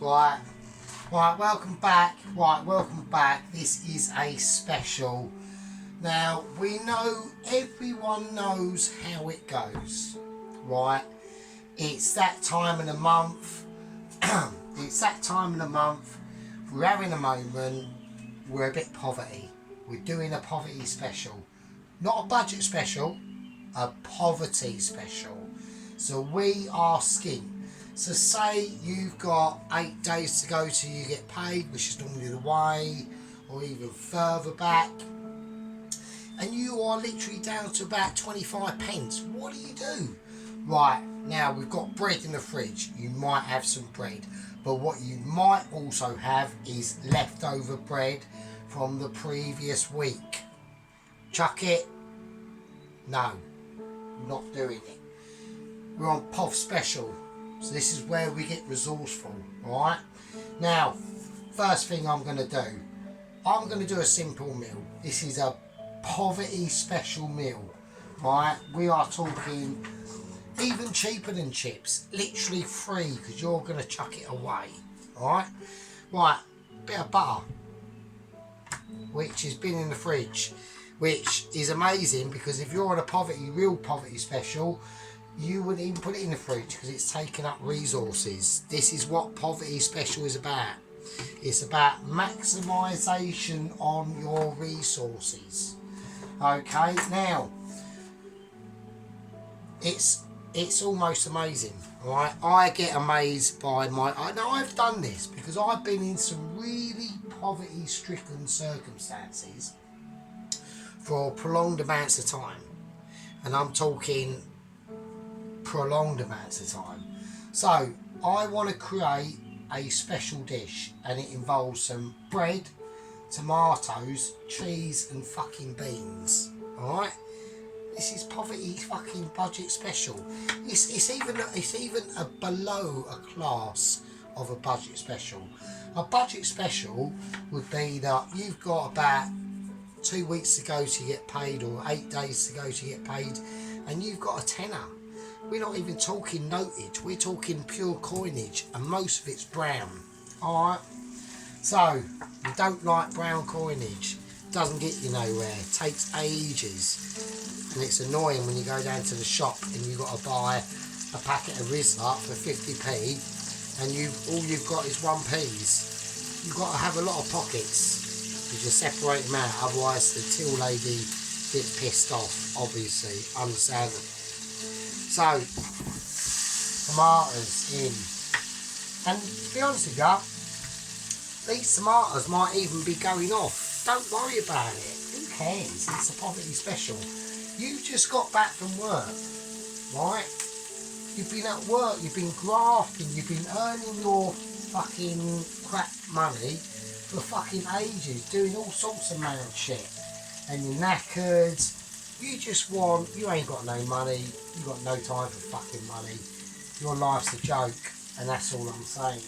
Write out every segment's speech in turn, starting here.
Right, right, welcome back. Right, welcome back. This is a special. Now, we know, everyone knows how it goes, right? It's that time of the month. It's that time of the month. We're having a moment. We're a bit poverty. We're doing a poverty special. Not a budget special, a poverty special. So we are skint. So say you've got 8 days to go till you get paid, which is normally the way, or even further back, and you are literally down to about 25 pence. What do? Right, now we've got bread in the fridge. You might have some bread, but what you might also have is leftover bread from the previous week. Chuck it? No, not doing it. We're on POV special. So this is where we get resourceful, right? Now, first thing I'm going to do, I'm going to do a simple meal. This is a poverty special meal, right? We are talking even cheaper than chips, literally free, because you're going to chuck it away, right? Right, bit of butter, which has been in the fridge, which is amazing, because if you're on a real poverty special, you wouldn't even put it in the fridge because it's taken up resources. This is what poverty special is about. It's about maximisation on your resources. Okay, now it's almost amazing, right? I get amazed by I know I've done this because I've been in some really poverty-stricken circumstances for prolonged amounts of time, and I'm talking prolonged amounts of time. So I want to create a special dish, and it involves some bread, tomatoes, cheese and fucking beans. Alright, this is poverty fucking budget special. It's even a below a class of a budget special. A budget special would be that you've got about 2 weeks to go to get paid, or 8 days to go to get paid, and you've got a tenner. We're not even talking notage, we're talking pure coinage, and most of it's brown. Alright, so you don't like brown coinage, doesn't get you nowhere, it takes ages, and it's annoying when you go down to the shop and you've got to buy a packet of Rizla for 50p, and all you've got is 1p's. You've got to have a lot of pockets to just separate them out, otherwise the till lady gets pissed off, obviously, understandable. So, tomatoes in, and to be honest with you, these tomatoes might even be going off. Don't worry about it, who cares, it's a poverty special. You just got back from work, right? You've been at work, you've been grafting, you've been earning your fucking crap money for fucking ages, doing all sorts of mad shit, and you're knackered. You ain't got no money, you got no time for fucking money, your life's a joke, and that's all I'm saying,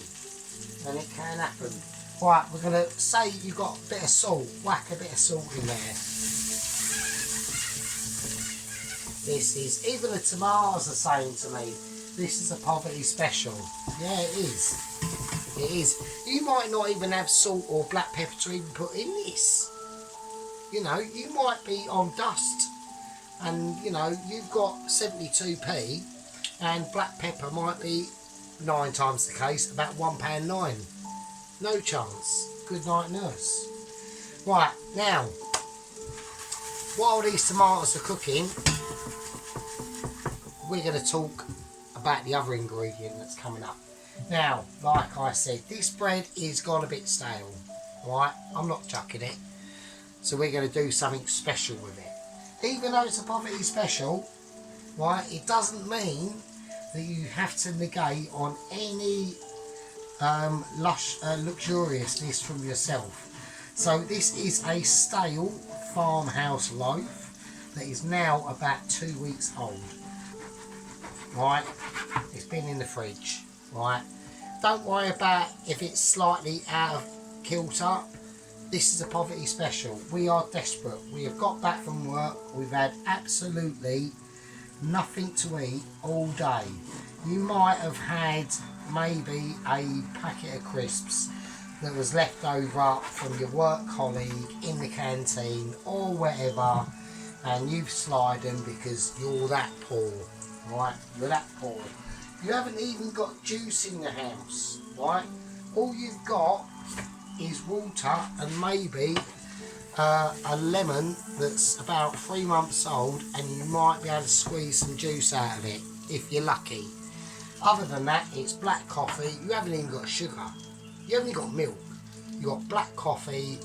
and it can happen. Right, we're going to say you've got a bit of salt, whack a bit of salt in there. This is, even the tomatoes are saying to me, this is a poverty special. Yeah, it is. It is. You might not even have salt or black pepper to even put in this. You know, you might be on dust, and you know, you've got 72p, and black pepper might be 9 times the case, about £1.9. No chance. Good night, nurse. Right, now, while these tomatoes are cooking, we're going to talk about the other ingredient that's coming up. Now, like I said, this bread is gone a bit stale, right? I'm not chucking it. So we're going to do something special with it. Even though it's a poverty special, right, it doesn't mean that you have to negate on any luxuriousness from yourself. So this is a stale farmhouse loaf that is now about 2 weeks old. Right, it's been in the fridge. Right, don't worry about if it's slightly out of kilter. This is a poverty special. We are desperate. We have got back from work. We've had absolutely nothing to eat all day. You might have had maybe a packet of crisps that was left over from your work colleague in the canteen or wherever, and you've slide them because you're that poor, right? You're that poor. You haven't even got juice in the house, right? All you've got is water and maybe a lemon that's about 3 months old, and you might be able to squeeze some juice out of it if you're lucky. Other than that, it's black coffee. You haven't even got sugar. You haven't even got milk. You've got black coffee,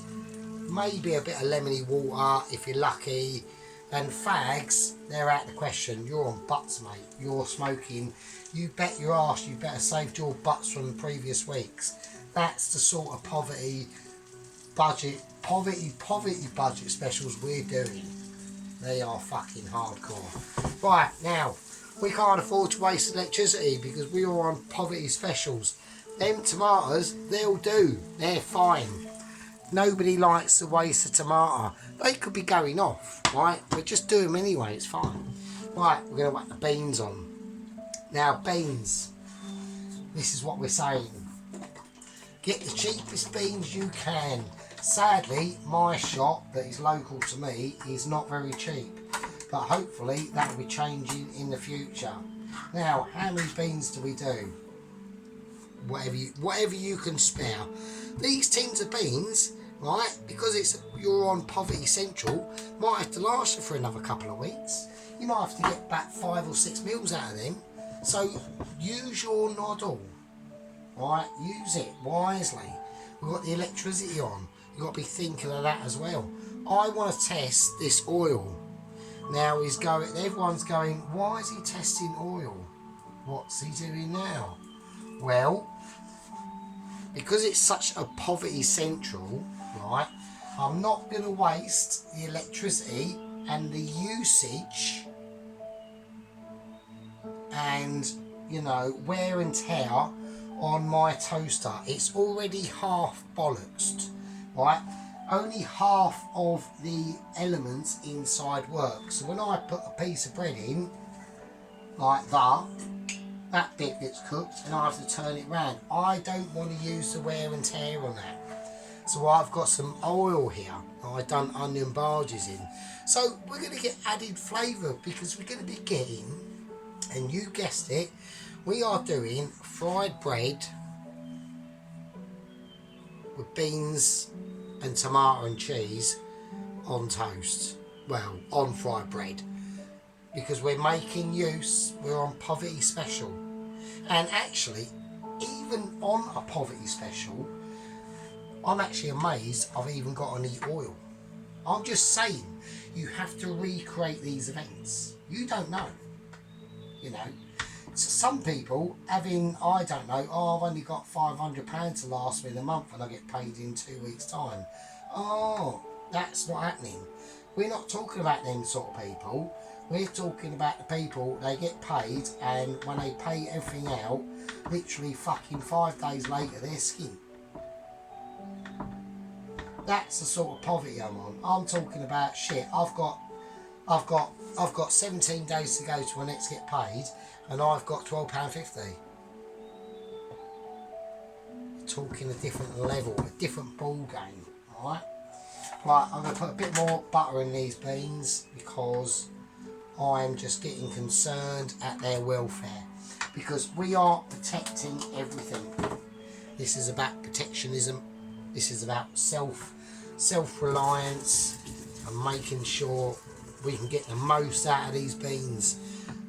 maybe a bit of lemony water if you're lucky. And fags, they're out of the question. You're on butts, mate. You're smoking. You bet your arse you better saved your butts from the previous weeks. That's the sort of poverty budget specials we're doing. They are fucking hardcore. Right, now, we can't afford to waste electricity because we are on poverty specials. Them tomatoes, they'll do. They're fine. Nobody likes to waste a tomato. They could be going off, right? But just do them anyway, it's fine. Right, we're going to whack the beans on. Now, beans. This is what we're saying. Get the cheapest beans you can. Sadly, my shop that is local to me is not very cheap. But hopefully that will be changing in the future. Now, how many beans do we do? Whatever you can spare. These tins of beans, right, because you're on Poverty Central, might have to last you for another couple of weeks. You might have to get back 5 or 6 meals out of them. So use your noddle, right? Use it wisely. We've got the electricity on. You've got to be thinking of that as well. I want to test this oil. Now everyone's going, why is he testing oil? What's he doing now? Well, because it's such a Poverty Central, right, I'm not going to waste the electricity and the usage and, you know, wear and tear on my toaster. It's already half bollocksed, right? Only half of the elements inside work. So when I put a piece of bread in, like that bit gets cooked and I have to turn it round. I don't want to use the wear and tear on that. So I've got some oil here I've done onion barges in. So we're going to get added flavour because we're going to be getting, and you guessed it, we are doing fried bread with beans and tomato and cheese on toast. Well, on fried bread. Because we're making use, we're on Poverty Special. And actually, even on a Poverty Special, I'm actually amazed I've even got any oil. I'm just saying, you have to recreate these events. You don't know, you know. So some people having, I don't know, oh, I've only got £500 to last me the month and I get paid in 2 weeks' time. Oh, that's not happening. We're not talking about them sort of people. We're talking about the people, they get paid, and when they pay everything out, literally fucking 5 days later, they're skint. That's the sort of poverty I'm on. I'm talking about shit. I've got 17 days to go to my next get paid, and I've got £12.50. Talking a different level, a different ball game, alright? Right, I'm going to put a bit more butter in these beans because I am just getting concerned at their welfare, because we are protecting everything. This is about protectionism. This is about self-reliance and making sure we can get the most out of these beans.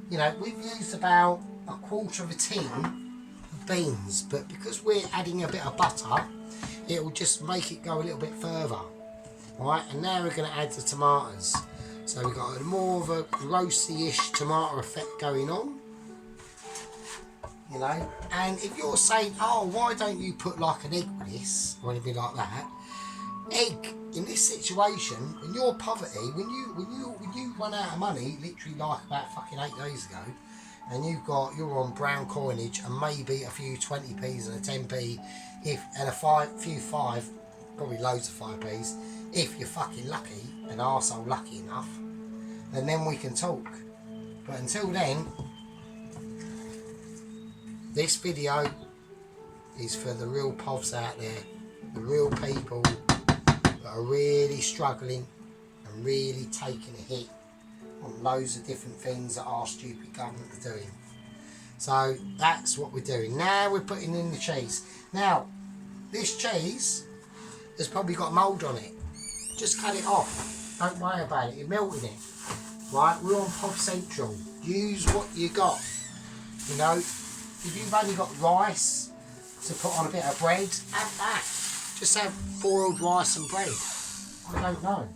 You know, we've used about a quarter of a tin of beans, but because we're adding a bit of butter, it will just make it go a little bit further. Right, and now we're going to add the tomatoes. So we've got more of a roasty-ish tomato effect going on. You know, and if you're saying, oh, why don't you put like an egg with this or anything like that? Egg in this situation, in your poverty, when you run out of money, literally like about fucking 8 days ago, and you're on brown coinage and maybe a few 20p's and a 10p, and a few 5, probably loads of 5p's, if you're fucking lucky, an arsehole lucky enough, then we can talk. But until then, This video is for the real povs out there, the real people that are really struggling and really taking a hit on loads of different things that our stupid government are doing. So that's what we're doing. Now we're putting in the cheese. Now, this cheese has probably got mould on it. Just cut it off. Don't worry about it. You're melting it. Right, we're on Pov Central. Use what you got. You know, if you've only got rice to put on a bit of bread, have that. Just have boiled rice and bread. I don't know.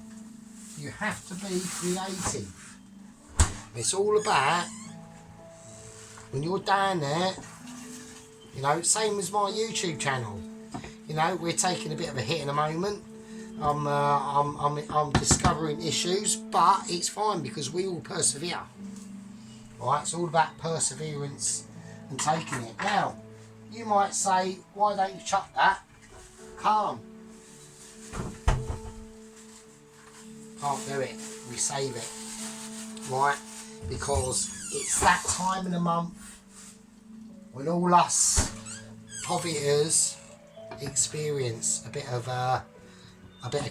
You have to be creative. It's all about, when you're down there, you know, same as my YouTube channel. You know, we're taking a bit of a hit in a moment. I'm discovering issues, but it's fine because we will persevere. Right, it's all about perseverance and taking it. Now, you might say, why don't you chuck that? Can't do it. We save it. Right, because it's that time of the month when all us povertyers experience a bit of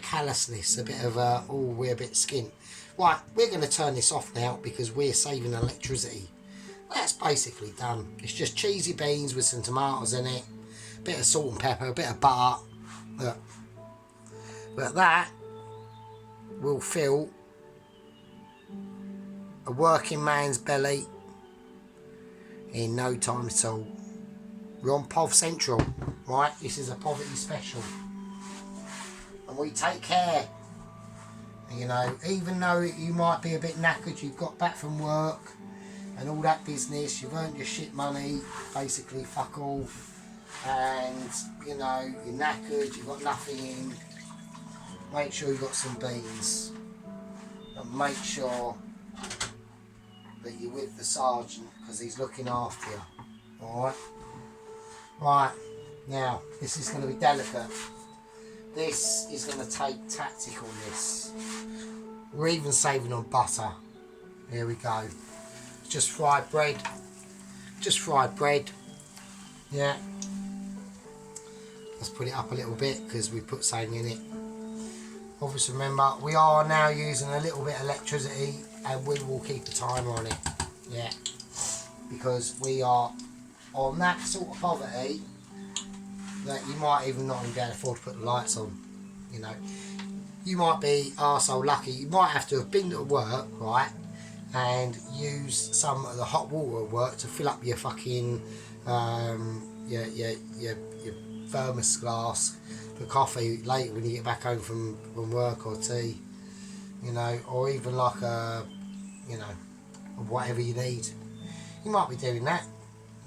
callousness, a bit of oh, we're a bit skint. Right, we're going to turn this off now because we're saving electricity. That's basically done. It's just cheesy beans with some tomatoes in it, a bit of salt and pepper, a bit of butter. Look. But that will fill a working man's belly in no time at all. We're on Pov Central, right? This is a poverty special. And we take care. You know, even though you might be a bit knackered, you've got back from work and all that business, you've earned your shit money, basically fuck all, and you know, you're knackered, you've got nothing in, make sure you've got some beans, and make sure that you're with the sergeant because he's looking after you. Alright? Right, now this is going to be delicate. This is going to take tacticalness. We're even saving on butter. Here we go. Just fried bread. Just fried bread. Yeah. Let's put it up a little bit because we put something in it. Obviously remember, we are now using a little bit of electricity and we will keep a timer on it. Yeah. Because we are on that sort of poverty that you might even not even be able to afford to put the lights on. You know, you might be arsehole lucky. You might have to have been to work, right, and use some of the hot water at work to fill up your fucking your thermos glass for coffee later when you get back home from work, or tea. You know, or even like a, you know, whatever you need. You might be doing that.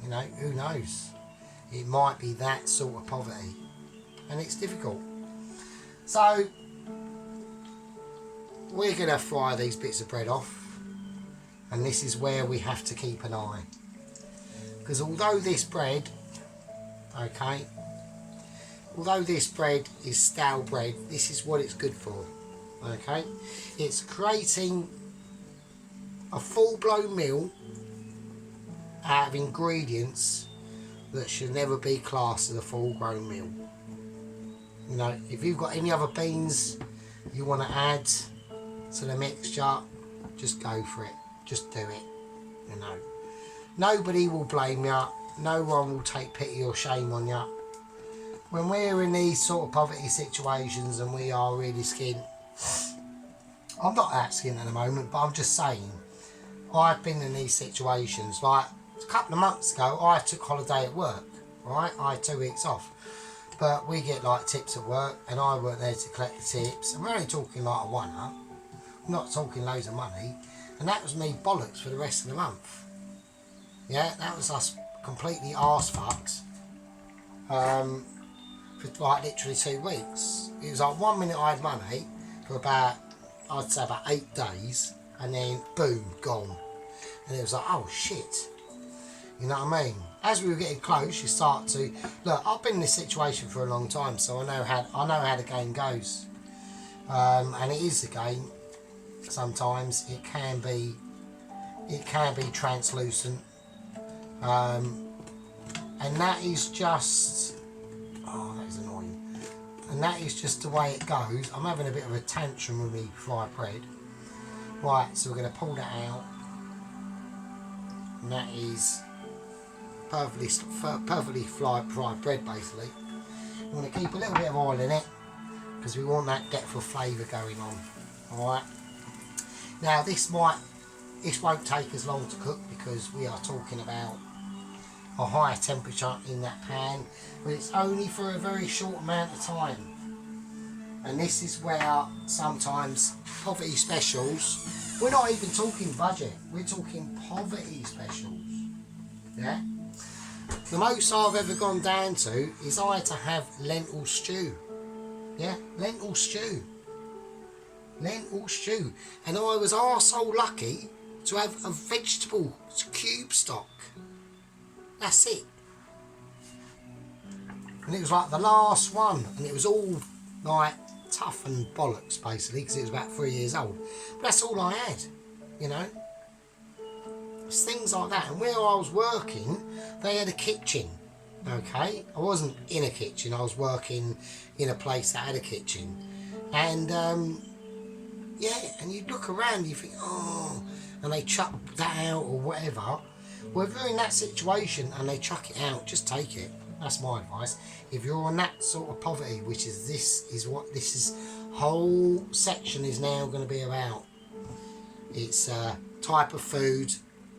You know, who knows? It might be that sort of poverty, and it's difficult. So we're going to fry these bits of bread off, and this is where we have to keep an eye, because although this bread, okay, although this bread is stale bread, this is what it's good for. Okay, it's creating a full-blown meal out of ingredients that should never be classed as a full-grown meal. You know, if you've got any other beans you want to add to the mixture, just go for it. Just do it. You know, nobody will blame you. No one will take pity or shame on you. When we're in these sort of poverty situations and we are really skint, I'm not that skint at the moment, but I'm just saying, I've been in these situations. Like a couple of months ago, I took holiday at work, right? I had 2 weeks off. But we get like tips at work, and I weren't there to collect the tips. And we're only talking like a one-up, not talking loads of money. And that was me bollocks for the rest of the month. Yeah, that was us completely arse fucked for like literally 2 weeks. It was like 1 minute I had money for about, I'd say about 8 days, and then boom, gone. And it was like, oh shit. You know what I mean? As we were getting close, you start to look. I've been in this situation for a long time, so I know how the game goes. And it is a game. Sometimes it can be translucent. And that is just, oh, that is annoying. And that is just the way it goes. I'm having a bit of a tantrum with me fried bread. Right, so we're going to pull that out. And that is perfectly fried bread, basically. We want to keep a little bit of oil in it because we want that depth of flavour going on. Alright. Now this won't take as long to cook because we are talking about a higher temperature in that pan, but it's only for a very short amount of time. And this is where sometimes poverty specials, we're not even talking budget, we're talking poverty specials. Yeah? The most I've ever gone down to is I had to have lentil stew. Yeah, lentil stew. Lentil stew. And I was arsehole lucky to have a vegetable cube stock. That's it. And it was like the last one, and it was all like tough and bollocks basically because it was about 3 years old. But that's all I had, you know. It's things like that. And where I was working, they had a kitchen. Okay, I wasn't in a kitchen. I was working in a place that had a kitchen, and yeah, and you'd look around, you think, oh, and they chuck that out or whatever. Well, if you're in that situation and they chuck it out, just take it. That's my advice. If you're on that sort of poverty, which is what this whole section is now going to be about. It's type of food.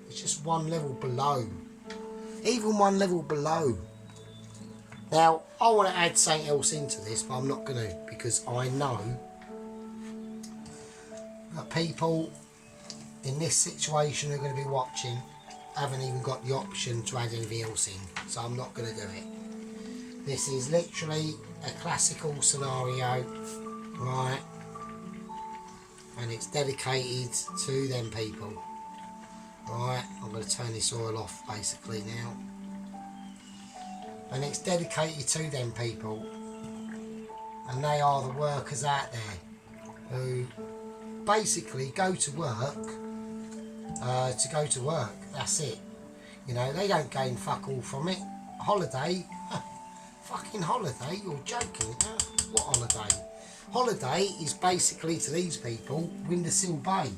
It's just one level below. Even one level below. Now, I want to add something else into this, but I'm not going to because I know that people in this situation who are going to be watching haven't even got the option to add anything else in, so I'm not going to do it. This is literally a classical scenario, right? And it's dedicated to them people. Right, I'm going to turn this oil off basically now. And it's dedicated to them people. And they are the workers out there who basically go to work that's it. You know, they don't gain fuck all from it. Holiday, fucking holiday, you're joking. What holiday? Holiday is basically to these people Windowsill Bay.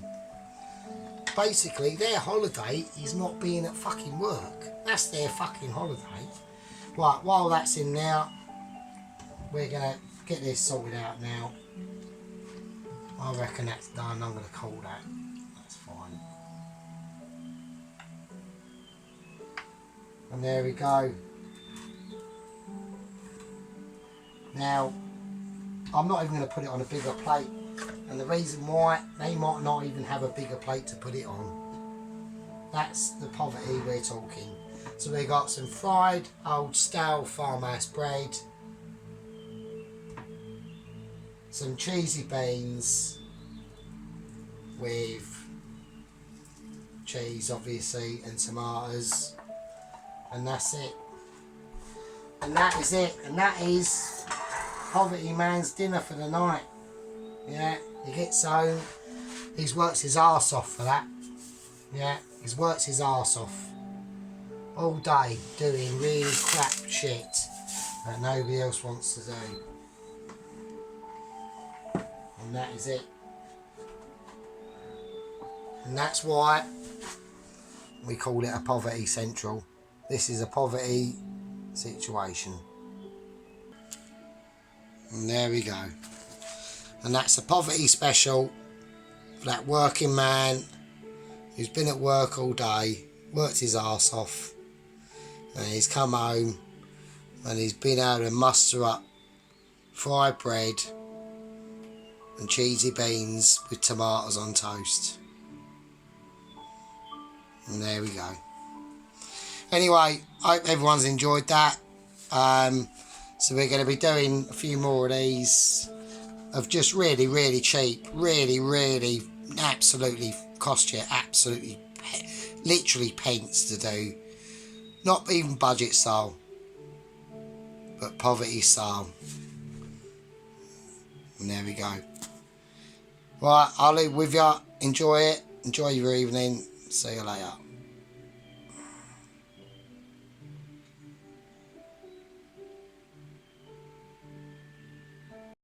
Basically their holiday is not being at fucking work. That's their fucking holiday. Right, while that's in there, we're gonna get this sorted out now. I reckon that's done. I'm gonna call that. That's fine. And there we go. Now, I'm not even going to put it on a bigger plate. And the reason why, they might not even have a bigger plate to put it on. That's the poverty we're talking. So we got some fried old stale farmhouse bread. Some cheesy beans with cheese obviously and tomatoes. And that's it. And that is it. And that is Poverty Man's dinner for the night. Yeah, he gets home. He's worked his arse off for that. Yeah, he's worked his arse off all day doing really crap shit that nobody else wants to do. And that is it. And that's why we call it a poverty central. This is a poverty situation. And there we go. And that's a poverty special for that working man who's been at work all day, worked his arse off, and he's come home and he's been able to muster up fried bread and cheesy beans with tomatoes on toast. And there we go. Anyway, I hope everyone's enjoyed that. So we're going to be doing a few more of these of just really, really cheap, really, absolutely cost you absolutely, literally pence to do. Not even budget style, but poverty style. And there we go. Right, I'll leave with you. Enjoy it. Enjoy your evening. See you later.